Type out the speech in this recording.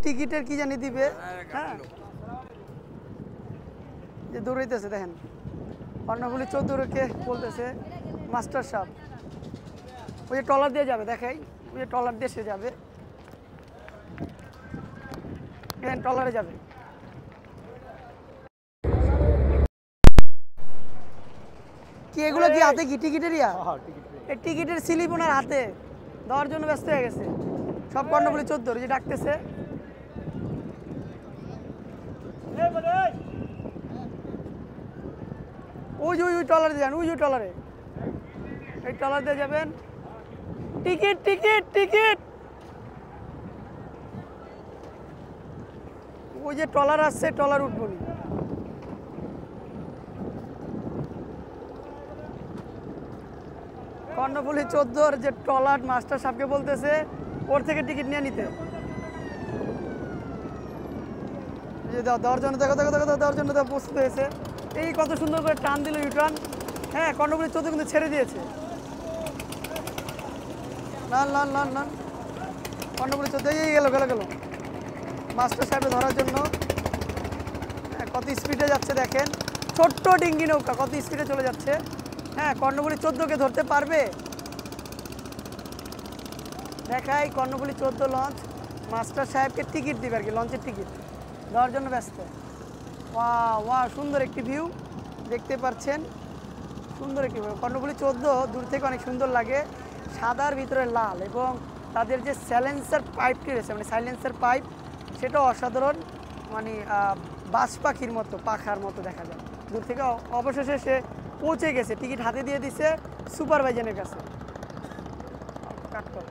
টিকিটের কি জানি দিবে, হ্যাঁ যে দৌড়াইতেছে দেখেন, কর্ণফুলী 14 কে বলতেছে মাস্টার সাহেব। ওই যে ট্রলার দিয়ে যাবে, দেখাই ওই যে ট্রলার দিয়ে সে যাবে, ট্রলারে যাবে। কি এগুলো কি হাতে কি টিকিটের ইয়া? এই টিকিটের স্লিপ ওনার হাতে দেওয়ার জন্য ব্যস্ত হয়ে গেছে সব। কর্ণফুলী 14 যে ডাকতেছে, ওই যে ওই ট্রলারে যান, ওই যে ট্রলারে, এই ট্রলার দিয়ে যাবেন। টিকিট টিকিট টিকিট, ওই যে ট্রলার আসছে, ট্রলার উঠবো নি। কর্ণফুলী 14 যে ট্রলার মাস্টার সাহেবকে বলতেছে ওর থেকে টিকিট নিয়ে নিতে। দেওয়ার জন্য দেখো দেখো দেখো, দেওয়ার জন্য প্রস্তুত হয়েছে। এই কত সুন্দর করে টান দিল ইউটার্ন। হ্যাঁ, কর্ণফুলী 14 কিন্তু ছেড়ে দিয়েছে। লান লান লান লান, কর্ণফুলী 14 এই গেল গেল গেল মাস্টার সাহেবকে ধরার জন্য। হ্যাঁ, কত স্পিডে যাচ্ছে দেখেন, ছোট্ট ডিঙ্গি নৌকা কত স্পিডে চলে যাচ্ছে। হ্যাঁ, কর্ণফুলী 14কে ধরতে পারবে? দেখাই কর্ণফুলী 14 লঞ্চ মাস্টার সাহেবকে টিকিট দিবে আর কি, লঞ্চের টিকিট দেওয়ার জন্য ব্যস্ত। ওয়া ওয়া, সুন্দর একটি ভিউ দেখতে পাচ্ছেন, সুন্দর একটি ভিউ। কর্ণফুলী 14 দূর থেকে অনেক সুন্দর লাগে, সাদার ভিতরে লাল, এবং তাদের যে সাইলেন্সার পাইপটি রয়েছে, মানে সাইলেন্সার পাইপ, সেটাও অসাধারণ, মানে বাজ পাখির মতো, পাখার মতো দেখা যায় দূর থেকে। অবশেষে সে পৌঁছে গেছে, টিকিট হাতে দিয়ে দিছে সুপারভাইজারের কাছে। কাট কর।